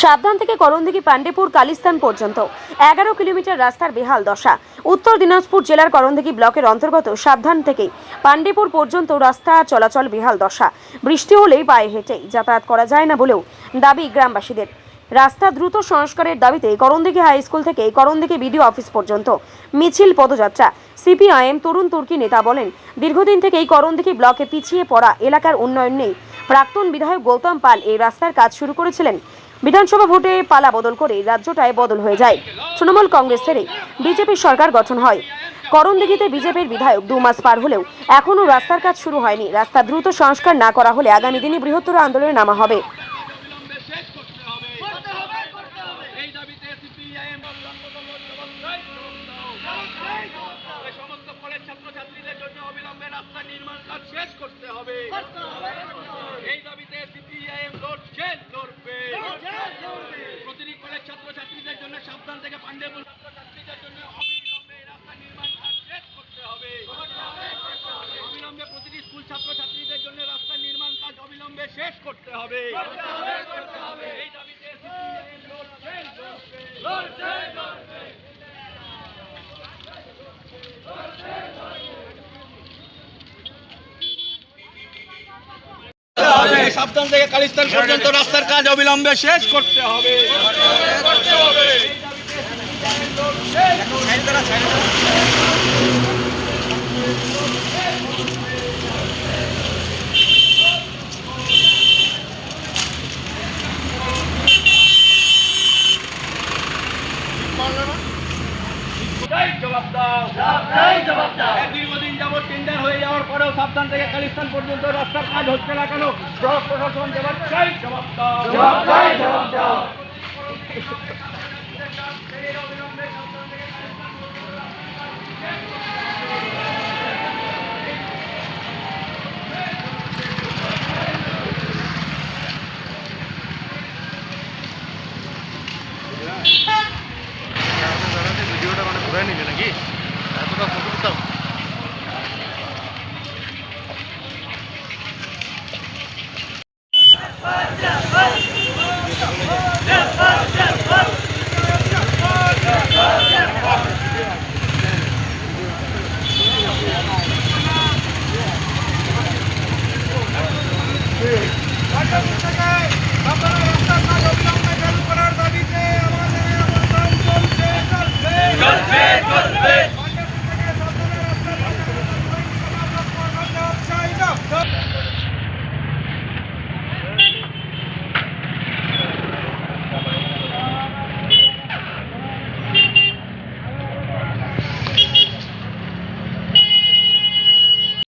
সাবধান থেকে করণদিঘি পান্ডেপুর কালিস্তান পর্যন্ত 11 কিলোমিটার রাস্তার বেহাল দশা। উত্তর দিনাজপুর জেলার করণদিঘি ব্লকের অন্তর্গত সাবধান থেকে পান্ডেপুর পর্যন্ত রাস্তা চলাচল বেহাল দশা। বৃষ্টি হলেই পায়ে হেঁটেই যাতায়াত করা যায় না বলেও দাবি গ্রামবাসীদের। রাস্তা দ্রুত সংস্কারের দাবিতে করণদিঘি হাই স্কুল থেকে করণদিঘি বিডিও অফিস পর্যন্ত মিছিল পদযাত্রা। সিপিআইএম তরুণ তুর্কি নেতা বলেন, দীর্ঘদিন থেকেই করণদিঘি ব্লকে পিছিয়ে পড়া এলাকার উন্নয়ন নেই। প্রাক্তন বিধায়ক গৌতম পাল এই রাস্তার কাজ শুরু করেছিলেন। বিধানসভা ভোটে পালা বদল করে রাজ্যটায় বদল হয়ে যায়। তৃণমূল কংগ্রেস ছেড়ে বিজেপির সরকার গঠন হয়। করণদিঘিতে বিজেপির বিধায়ক 2 মাস পার হলেও এখনও রাস্তার কাজ শুরু হয়নি। রাস্তা দ্রুত সংস্কার না করা হলে আগামী দিনে বৃহত্তর আন্দোলনে নামা হবে। ছাত্রছাত্রীদের জন্য সাবধান থেকে পান্ডেপুর ছাত্রছাত্রীদের জন্য অবিলম্বে রাস্তা নির্মাণ কাজ শেষ করতে হবে। অবিলম্বে প্রতিটি স্কুল ছাত্রছাত্রীদের জন্য রাস্তা নির্মাণ কাজ অবিলম্বে শেষ করতে হবে। এই দাবিতে সিপিআইএম লড়ছে। সাবধান থেকে কালিস্তান পর্যন্ত রাস্তার কাজ অবিলম্বে শেষ করতে হবে। দীর্ঘদিন যাবৎ টেন্ডার হয়ে যাওয়ার পরেও সাবধান থেকে কালিস্তান পর্যন্ত রাস্তার কাজ হচ্ছে না কেন? ব্লক প্রশাসন জবাব চাই, জবাব দাও। ভিডিওটা মানে ঘুরে নিবে নাকি এতটা ফটো দিতাম।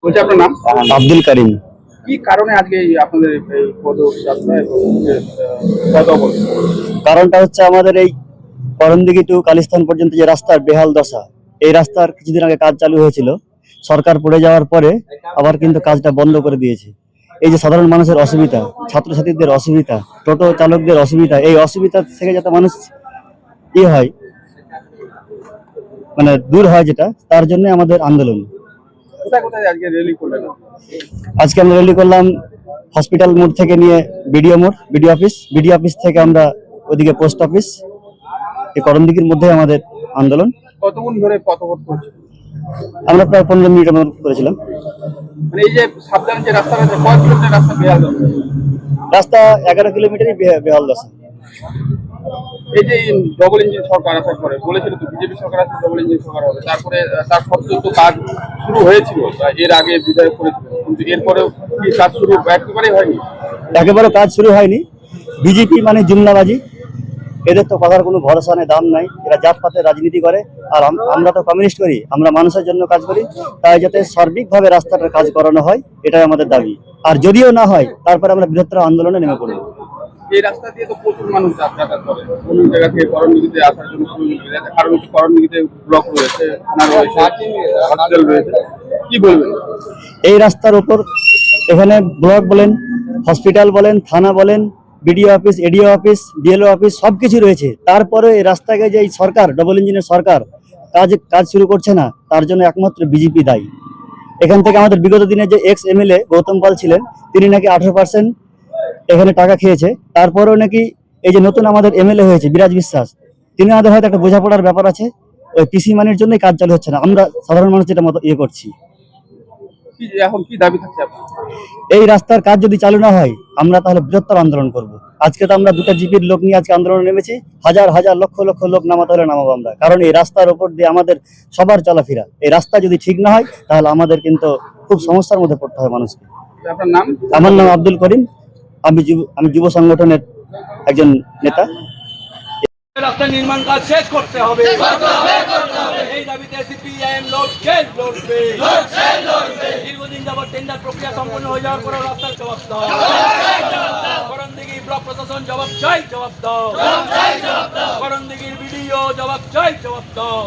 বলছি আপনার নাম? আব্দুল করিম। কি কারণে আজকে আপনাদের এই পদযাত্রা এবং পদ অবরোধ? কারণটা হচ্ছে আমাদের এই করণদিঘি টু কালিস্তান পর্যন্ত যে রাস্তার বেহাল দশা। এই রাস্তার কিছুদিন আগে কাজ চালু হয়েছিল, সরকার পড়ে যাওয়ার পরে আবার কিন্তু কাজটা বন্ধ করে দিয়েছে। এই যে সাধারণ মানুষের অসুবিধা, ছাত্রছাত্রীদের অসুবিধা, টোটো চালকদের অসুবিধা, এই অসুবিধা থেকে যাতে মানুষ হয় মানে দূর হয়, যেটা তার জন্য আমাদের আন্দোলন। কোথায় কোথায় আজকে র্যালি করলেন? আজকে আমরা র্যালি করলাম হসপিটাল মোড় থেকে নিয়ে বিডিও মোড়, বিডিও অফিস থেকে আমরা ওদিকে পোস্ট অফিস, এই করণদিঘির মধ্যে আমাদের আন্দোলন। কতক্ষণ ধরে পথপথ করছে? আমরা প্রায় 15 মিনিটের মতো করেছিলাম। মানে এই যে সাবধান যে রাস্তা আছে, কয় কিলোমিটার রাস্তা বেহাল দশা? রাস্তা 11 কিলোমিটারই বেহাল দশা। এই যে ডবল ইঞ্জিন সরকার আসার পরে বলেছিল তো বিজেপি সরকার আসলে ডবল ইঞ্জিন সরকার হবে, তারপরে তার সত্ত্বেও তো কাজ শুরু হয়েছিল এর আগে বিধায়ক করেছিল, কিন্তু এরপরেও কি কাজ শুরু একেবারেই হয়নি? একেবারে কাজ শুরু হয়নি। বিজেপি মানে জুমলাবাজি, এদের তো কথার কোনো ভরসা নেই, দাম নাই। এরা জাতপাতের রাজনীতি করে, আর আমরা তো কমিউনিস্ট করি, আমরা মানুষের জন্য কাজ করি। তাই যাতে সার্বিকভাবে রাস্তাটার কাজ করানো হয়, এটাই আমাদের দাবি। আর যদিও না হয়, তারপরে আমরা বৃহত্তর আন্দোলনে নেমে পড়ব। এই রাস্তা দিয়ে তো প্রচুর মানুষ যাতায়াত করে কোন জায়গা থেকে করণদিঘিতে আসার জন্য, কারণ হচ্ছে করণদিঘিতে ব্লক রয়েছে, থানা রয়েছে, হসপিটাল রয়েছে। কি বলবেন এই রাস্তার উপর? এখানে ব্লক বলেন, হসপিটাল বলেন, থানা বলেন, BDO office, ADO office, DLO office সবকিছু রয়েছে। তারপরে এই রাস্তাকে যে এই সরকার, ডবল ইঞ্জিনের সরকার কাজ শুরু করছে না, তার জন্য একমাত্র বিজেপি দায়ী। এখান থেকে আমাদের বিগত দিনে যে এক্স এমএলএ গৌতম পাল ছিলেন, তিনি নাকি 18% এখানে টাকা খেয়েছে, তারপরেও নাকি এই যে নতুন আমাদের এমএলএ হয়েছে বিরাজ বিশ্বাস, তিনি আমাদের হয়তো একটা বোঝাপড়ার ব্যাপার আছে, ওই পিসি মানির জন্যই কাজ চালু হচ্ছে না। আমরা সাধারণ মানুষ যেটা মতো করছি, এখন কি দাবি থাকছে আপনার? এই রাস্তার কাজ যদি চালু না হয় আমরা তাহলে বৃহত্তর আন্দোলন করব। আজকে তো আমরা দুটো জিপির লোক নিয়ে আজকে আন্দোলনে নেমেছি, হাজার হাজার লক্ষ লক্ষ লোক নামাতে হলে নামাবো আমরা, কারণ এই রাস্তার উপর দিয়ে আমাদের সবার চলাফেরা। এই রাস্তা যদি ঠিক না হয় তাহলে আমাদের কিন্তু খুব সমস্যার মধ্যে পড়তে হয় মানুষকে। আপনার নাম? আমার নাম আব্দুল করিম, আমি যুব সংগঠনের একজন নেতা। রাস্তা নির্মাণ কাজ শেষ করতে হবে, এই দাবিতে সিপিআইএম লড়বে। দীর্ঘদিন যাবত টেন্ডার প্রক্রিয়া সম্পন্ন হয়ে যাওয়ার পরেও রাস্তার জবাব দাও। করণদিঘি ব্লক প্রশাসন জবাব দাও। করণদিঘির বিডিও জবাব দাও।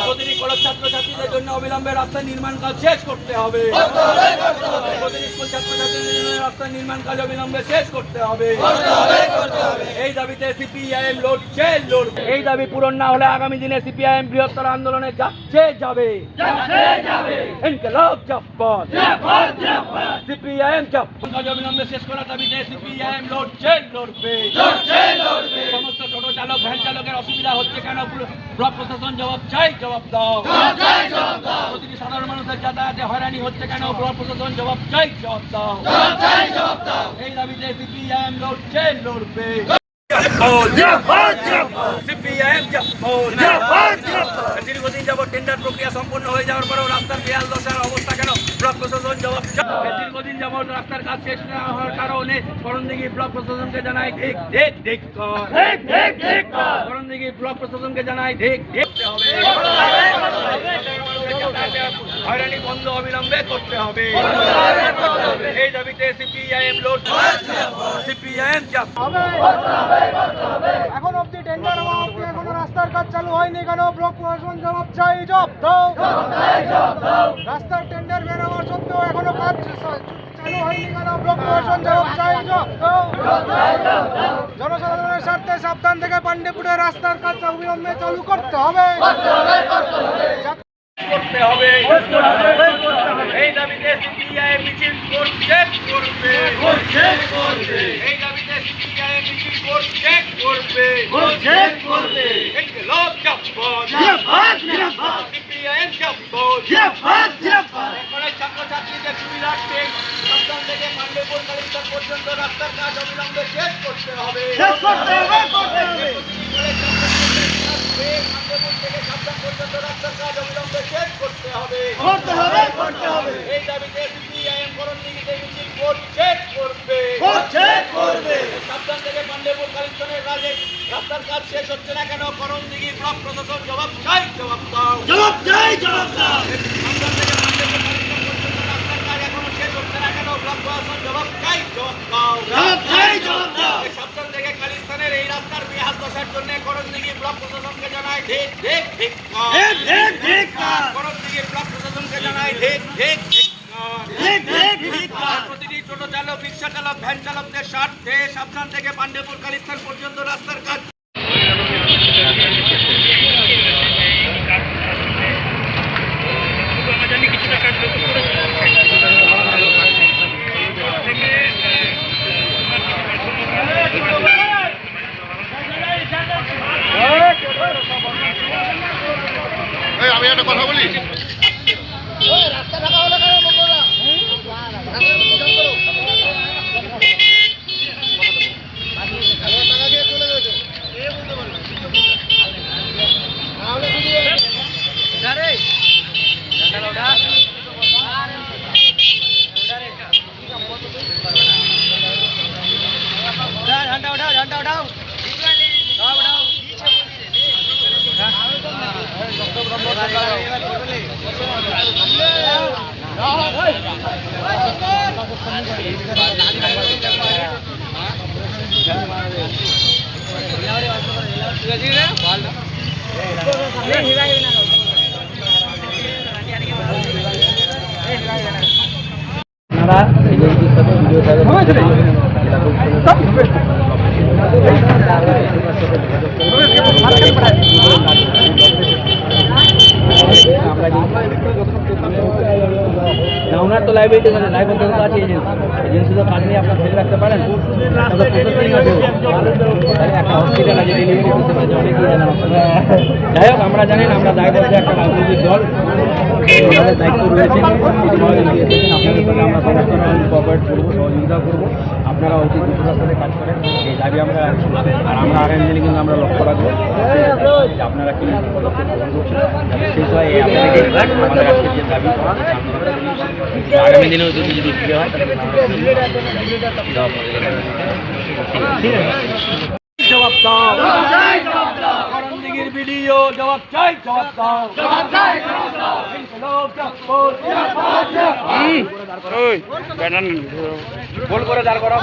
প্রতিটি কলেজ ছাত্রছাত্রীদের জন্য অবিলম্বে রাস্তা নির্মাণ কাজ শেষ করতে হবে। প্রতিটি স্কুল ছাত্রছাত্রীদের জন্য রাস্তা নির্মাণ কাজ অবিলম্বে শেষ করতে হবে। এই দাবিতে সিপিআইএম লড়বে। এই দাবি পূরণ না হলে আগামী দিনে সিপিআইএম বৃহত্তর আন্দোলনে যাবে। ইনকিলাব জিন্দাবাদ। সিপিআইএম কাজ অবিলম্বে শেষ করার দাবিতে সিপিআইএম লড়বে। সমস্ত টোটো চালক ভ্যান চালকের অসুবিধা হচ্ছে কেন, ব্লক প্রশাসন জবাব দাও। প্রতিটি সাধারণ মানুষের যাতায়াতে হয়রানি হচ্ছে কেন, ব্লক প্রশাসন জবাব দাও। এই দাবিতে সিপিআইএম লড়বে। দীর্ঘদিন যাবত টেন্ডার প্রক্রিয়া সম্পন্ন হয়ে যাওয়ার পরেও রাস্তার বেহাল দশার অবস্থা কেন, ব্লক প্রশাসন জবাব। দীর্ঘদিন যাবত রাস্তার কাজ শেষ না হওয়ার কারণে করণদিঘি ব্লক প্রশাসনকে জানাই ঠিক করণদিঘি ব্লক প্রশাসনকে জানাই ঠিক হবে। হয়রানি বন্ধ অবিলম্বে করতে হবে। এই দাবিতে সিপিআইএম এখন অব্দি টেন্ডার হওয়া অব্দি এখনো রাস্তার কাজ চালু হয়নি কেন, ব্লক প্রশাসন জবাব দাও। রাস্তার টেন্ডার বের হওয়ার সত্ত্বেও এখনো কাজ চালু হয়নি কেন, ব্লক প্রশাসন জবাব দাও। জনসাধারণের স্বার্থে সাবধান থেকে পান্ডেপুরে রাস্তার কাজ অবিলম্বে চালু করতে হবে। এই দাবিতে সিপিআইএম মিছিল করবে। এই দাবিতে সিপিআইএম মিছিল করবে। ইনকিলাব জিন্দাবাদ। সিপিআইএম কলেজ ছাত্রছাত্রীদের সুবিধার্থে সাবধান থেকে পান্ডেপুর কালীস্থান পর্যন্ত রাস্তার কাজ অবিলম্বে শেষ করতে হবে। পান্ডেপুর থেকে সাবধান পর্যন্ত রাস্তার কাজ অবিলম্বে শেষ করতে হবে। এই দাবিতে সিপিআইএম করণদিঘিতে মিছিল করবে। সাবধান থেকে পান্ডেপুর কালীস্থানের কাজে রাস্তার কাজ শেষ হচ্ছে না কেন, করণদিঘি ব্লক প্রশাসন জবাব দাও। সাবধান থেকে পান্ডেপুর কালীস্থান পর্যন্ত রাস্তার কাজ এখনো শেষ হচ্ছে না কেন, ব্লক প্রশাসন জবাব দাও। সাবধান থেকে কালীস্থানের এই রাস্তার বেহাল দশার জন্য করণদিঘি ব্লক প্রশাসনকে জানাই ঠিক করণদিঘি ব্লক প্রশাসনকে জানাই ঠিক। প্রতিটি টোটো চালক, রিক্সা চালক, ভ্যান চালকদের স্বার্থে সাবধান থেকে পান্ডেপুর কালীস্থান পর্যন্ত রাস্তার কাজ। আমি একটা কথা বলি, আমরা তো লাইব্রেরিতে আছে, লাইব্রেরিতে তো আছে এজেন্সি তো কাজ নিয়ে আপনার ফেলে রাখতে পারেন। একটা তো প্রসেসিং আছে, তাহলে একটা হসপিটাল আছে ডেলিভারি করতে পারে, অনেকেই জানেন আপনারা। যাই হোক, আমরা জানেন আমরা দায়বদ্ধ একটা রাজনৈতিক দল, আমাদের দায়িত্ব রয়েছে। আপনাদের সঙ্গে আমরা সমস্ত রকম কোঅপারেট করবো, সহযোগিতা করবো। আপনারা অতি দ্রুততার সাথে কাজ করেন, এই দাবি আমরা রাখছি। আর আমরা আগামী দিনে কিন্তু আমরা লক্ষ্য রাখবো যে আপনারা কি পদক্ষেপ গ্রহণ করছেন, সেই সময় এই আপনাদেরকে আমাদের আজকের যে দাবি আগামী দিনেও যদি বিক্রি হয় তাহলে জবাব দাও, করণদিঘির ভিডিও জবাব চাই, জবাব দাও, গোল করে দাঁড় করা,